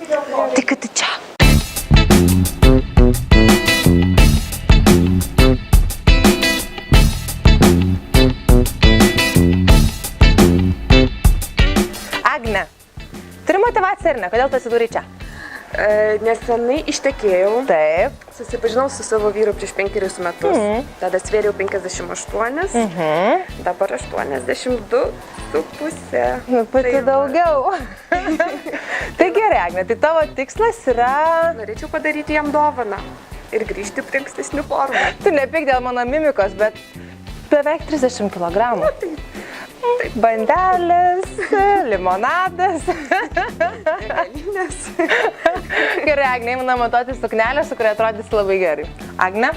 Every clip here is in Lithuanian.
Tik kad čia. Agne, turi motivaciją ar ne? Kodėl tu atsidūrei čia? Nesenai ištekėjau. Taip. Susipažinau su savo vyru prieš 5 metus. Tada svėriau 58, dabar 82,5. Pati daugiau. Tai gerai, Agne, tai tavo tikslas yra... Norėčiau padaryti jam dovaną ir grįžti prie ankstesnių formų. Tu nepyk dėl mano mimikos, bet beveik 30 kg. Taip. Bandelės, limonadas. Gerai, Agne, įmana matuoti suknelę, su kuria atrodysi labai gerai. Agne,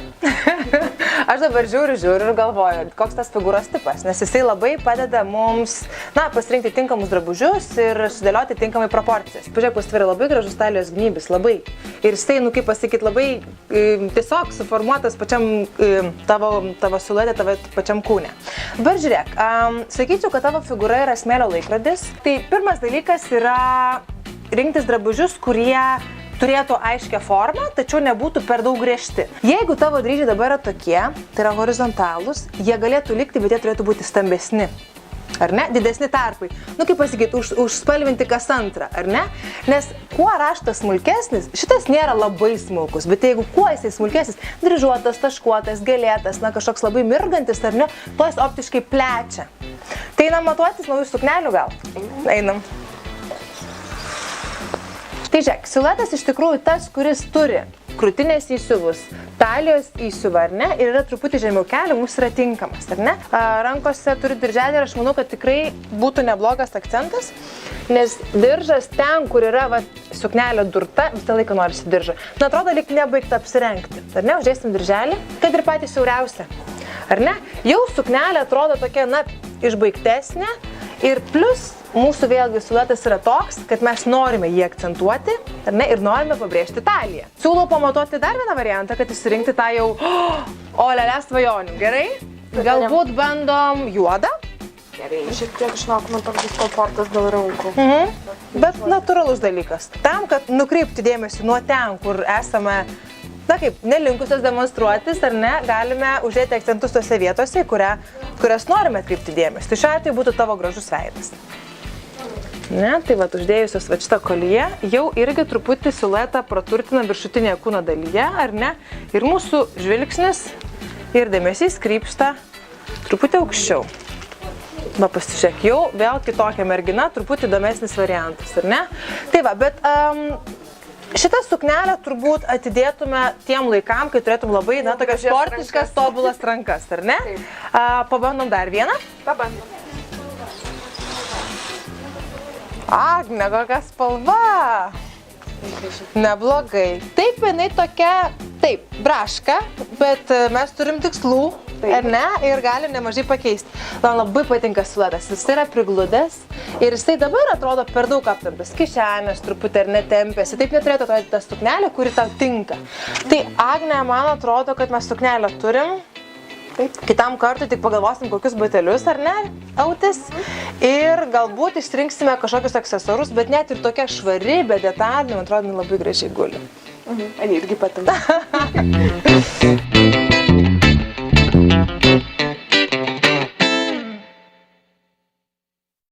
aš dabar žiūriu ir galvoju, koks tas figūros tipas, nes jisai labai padeda mums, pasirinkti tinkamus drabužius ir sudėlioti tinkamai proporcijas. Pažiūrėk, pasitveri labai gražus talijos gnybis, labai. Ir jisai, kaip pasakyti, labai tiesiog suformuotas pačiam tavo siluete, tavo pačiam kūne. Dabar žiūrėk, sakyčiau, kad tavo figūra yra smėlio laikrodis. Tai pirmas dalykas yra rinktis drabužius, kurie turėtų aiškę formą, tačiau nebūtų per daug griežti. Jeigu tavo dryžiai dabar yra tokie, tai yra horizontalūs, jie galėtų likti, bet jie turėtų būti stambesni. Ar ne? Didesni tarpai. Kaip pasakyti, užspalvinti kas antrą, ar ne? Nes kuo raštas smulkesnis, šitas nėra labai smulkus, bet jeigu kuo jisai smulkesnis, dryžuotas, taškuotas, gėlėtas, kažkoks labai mirgantis, ar ne, to jis optiškai plečia. Tai einam matuotis naujų suknelių gal? Einam. Tai žiūrėk, siluetas iš tikrųjų tas, kuris turi krūtinės įsiuvus, talijos įsiuvą, ar ne, ir yra truputį žemiau kelių, mums yra tinkamas, ar ne? Rankose turi dirželį ir aš manau, kad tikrai būtų neblogas akcentas, nes diržas ten, kur yra suknelė durta, visą laiką norisi diržą. Atrodo, lyg nebaigta apsirengti, ar ne? Uždėsim dirželį, kad ir patys siauriausia, ar ne? Jau suknelė atrodo tokia, išbaigtesnė ir plus mūsų vėlgi siluetas yra toks, kad mes norime jį akcentuoti, ar ne, ir norime pabrėžti taliją. Siūlau pamatuoti dar vieną variantą, kad išsirinkti tą jau olelę svajonių. Gerai? Galbūt bandom juodą. Gerai. Šiek tiek, žinok, man toks diskomfortas dėl rankų. Bet natūralus dalykas. Tam, kad nukreipti dėmesį nuo ten, kur esame, nelinkusios demonstruotis, ar ne, galime uždėti akcentus tose vietose, kurias norime atkreipti dėmesį. Tai šiuo atveju būtų tavo gražus veidas. Ne, tai uždėjusios šitą koliją jau irgi truputį siluetą praturtina viršutinėje kūno dalyje, ar ne? Ir mūsų žvilgsnis ir dėmesys krypsta truputį aukščiau. Pasižiūrėk, jau vėl kitokia mergina, truputį įdomesnis variantas, ar ne? Tai bet šitą suknelę turbūt atidėtume tiem laikam, kai turėtum labai, tokias sportiškas, tobulas rankas, ar ne? Pabandom dar vieną? Pabandom. Agne, kokia spalva. Neblogai. Taip, jinai tokia, braška, bet mes turim tikslų, ar ne, ir galim nemažai pakeisti. Man labai patinka siluetas, jis yra prigludęs ir jisai dabar atrodo per daug aptempęs. Kišenės truputį ar netempėsi, taip neturėtų atrodyti ta suknelė, kuri tau tinka. Tai Agne, man atrodo, kad mes suknelę turim. Kitam kartui tik pagalvosim, kokius batelius, ar ne, autis. Ir galbūt išrinksime kažkokius aksesuarus, bet net ir tokia švari, be detalių, man atrodo, labai gražiai guli. Man irgi patinka.